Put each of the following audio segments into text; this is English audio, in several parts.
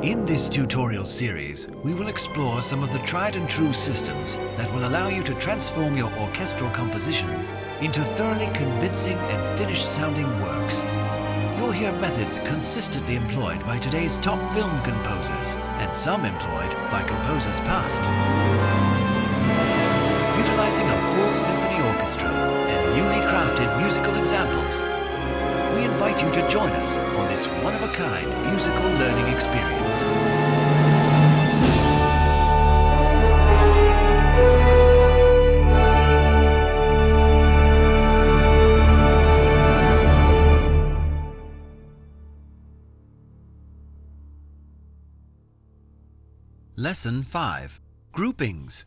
In this tutorial series, we will explore some of the tried and true systems that will allow you to transform your orchestral compositions into thoroughly convincing and finished sounding works. You'll hear methods consistently employed by today's top film composers and some employed by composers past. Utilizing a full symphony orchestra and newly crafted musical examples, we invite you to join us on this one-of-a-kind musical learning experience. Lesson 5. Groupings.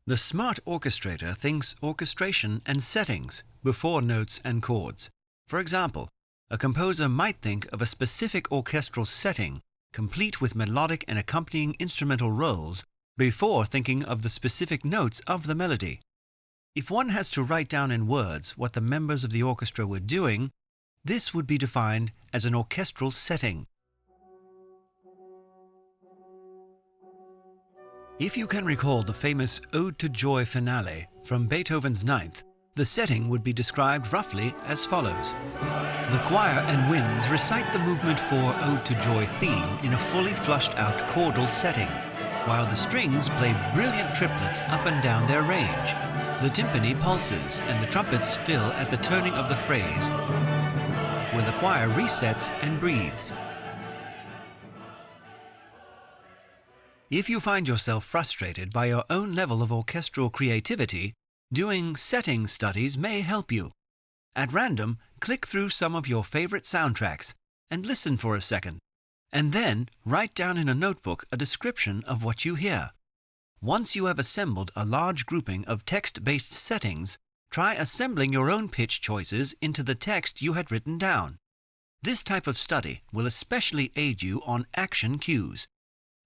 The smart orchestrator thinks orchestration and settings before notes and chords. For example, a composer might think of a specific orchestral setting, complete with melodic and accompanying instrumental roles, before thinking of the specific notes of the melody. If one has to write down in words what the members of the orchestra were doing, this would be defined as an orchestral setting. If you can recall the famous Ode to Joy finale from Beethoven's Ninth, the setting would be described roughly as follows. The choir and winds recite the movement for Ode to Joy theme in a fully flushed out chordal setting, while the strings play brilliant triplets up and down their range. The timpani pulses and the trumpets fill at the turning of the phrase, where the choir resets and breathes. If you find yourself frustrated by your own level of orchestral creativity, doing setting studies may help you. At random, click through some of your favorite soundtracks and listen for a second, and then write down in a notebook a description of what you hear. Once you have assembled a large grouping of text-based settings, try assembling your own pitch choices into the text you had written down. This type of study will especially aid you on action cues.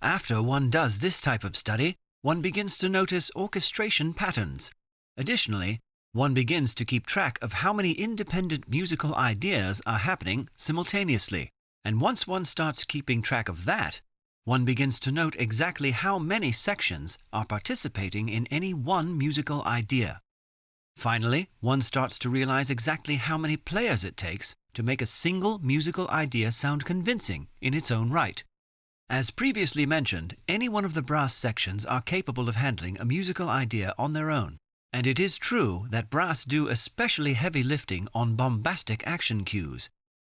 After one does this type of study, one begins to notice orchestration patterns. Additionally, one begins to keep track of how many independent musical ideas are happening simultaneously. And once one starts keeping track of that, one begins to note exactly how many sections are participating in any one musical idea. Finally, one starts to realize exactly how many players it takes to make a single musical idea sound convincing in its own right. As previously mentioned, any one of the brass sections are capable of handling a musical idea on their own. And it is true that brass do especially heavy lifting on bombastic action cues.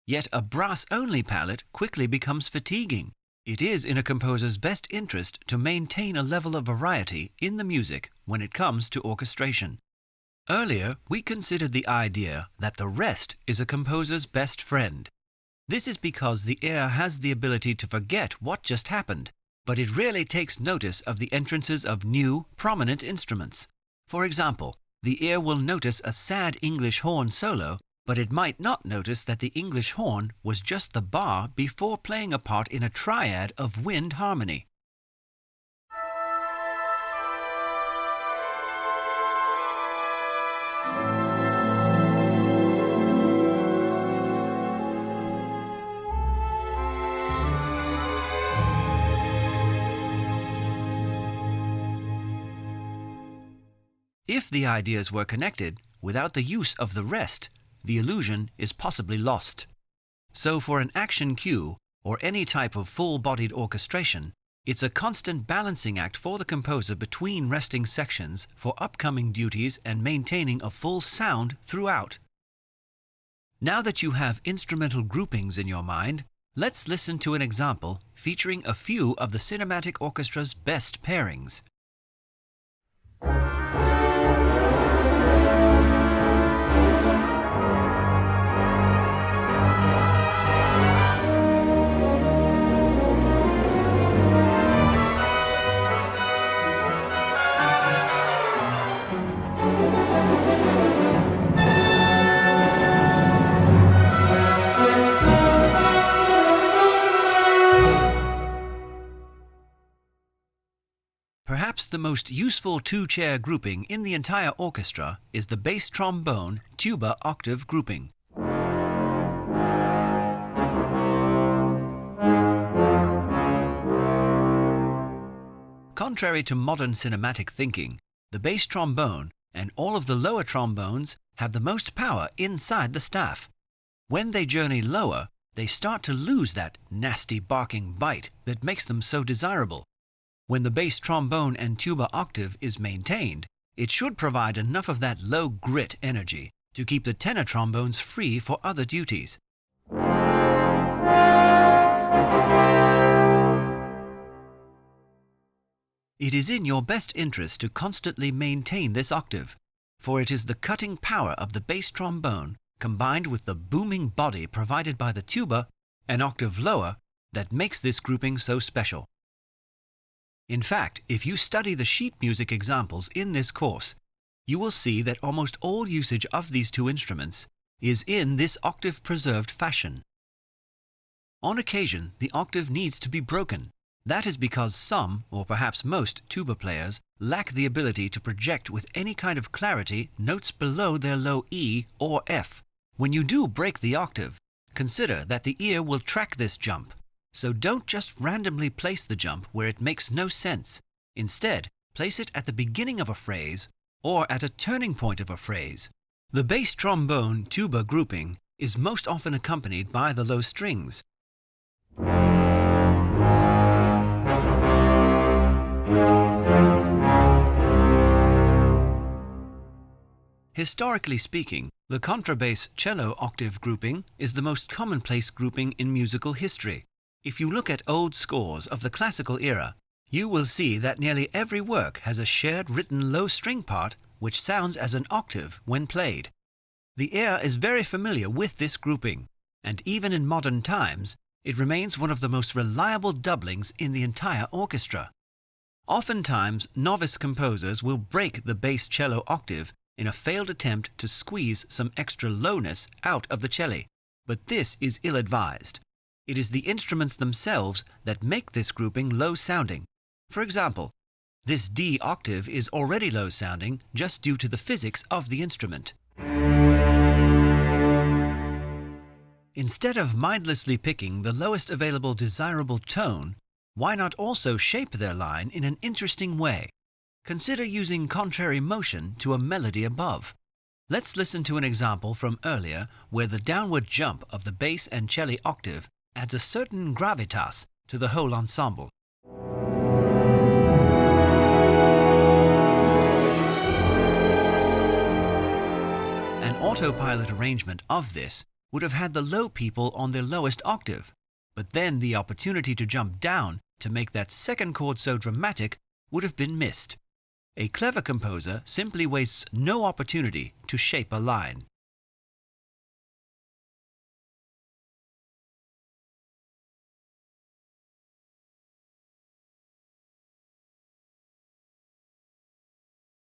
Yet a brass-only palette quickly becomes fatiguing. It is in a composer's best interest to maintain a level of variety in the music when it comes to orchestration. Earlier, we considered the idea that the rest is a composer's best friend. This is because the ear has the ability to forget what just happened, but it rarely takes notice of the entrances of new, prominent instruments. For example, the ear will notice a sad English horn solo, but it might not notice that the English horn was just the bar before playing a part in a triad of wind harmony. If the ideas were connected without the use of the rest, the illusion is possibly lost. So for an action cue, or any type of full-bodied orchestration, it's a constant balancing act for the composer between resting sections for upcoming duties and maintaining a full sound throughout. Now that you have instrumental groupings in your mind, let's listen to an example featuring a few of the cinematic orchestra's best pairings. Perhaps the most useful two-chair grouping in the entire orchestra is the bass trombone tuba octave grouping. Contrary to modern cinematic thinking, the bass trombone and all of the lower trombones have the most power inside the staff. When they journey lower, they start to lose that nasty barking bite that makes them so desirable. When the bass trombone and tuba octave is maintained, it should provide enough of that low grit energy to keep the tenor trombones free for other duties. It is in your best interest to constantly maintain this octave, for it is the cutting power of the bass trombone combined with the booming body provided by the tuba, an octave lower, that makes this grouping so special. In fact, if you study the sheet music examples in this course, you will see that almost all usage of these two instruments is in this octave-preserved fashion. On occasion, the octave needs to be broken. That is because some, or perhaps most, tuba players lack the ability to project with any kind of clarity notes below their low E or F. When you do break the octave, consider that the ear will track this jump. So don't just randomly place the jump where it makes no sense. Instead, place it at the beginning of a phrase or at a turning point of a phrase. The bass trombone tuba grouping is most often accompanied by the low strings. Historically speaking, the contrabass cello octave grouping is the most commonplace grouping in musical history. If you look at old scores of the classical era, you will see that nearly every work has a shared written low string part which sounds as an octave when played. The ear is very familiar with this grouping, and even in modern times, it remains one of the most reliable doublings in the entire orchestra. Oftentimes, novice composers will break the bass cello octave in a failed attempt to squeeze some extra lowness out of the cello, but this is ill-advised. It is the instruments themselves that make this grouping low-sounding. For example, this D octave is already low-sounding just due to the physics of the instrument. Instead of mindlessly picking the lowest available desirable tone, why not also shape their line in an interesting way? Consider using contrary motion to a melody above. Let's listen to an example from earlier where the downward jump of the bass and cello octave adds a certain gravitas to the whole ensemble. An autopilot arrangement of this would have had the low people on their lowest octave, but then the opportunity to jump down to make that second chord so dramatic would have been missed. A clever composer simply wastes no opportunity to shape a line.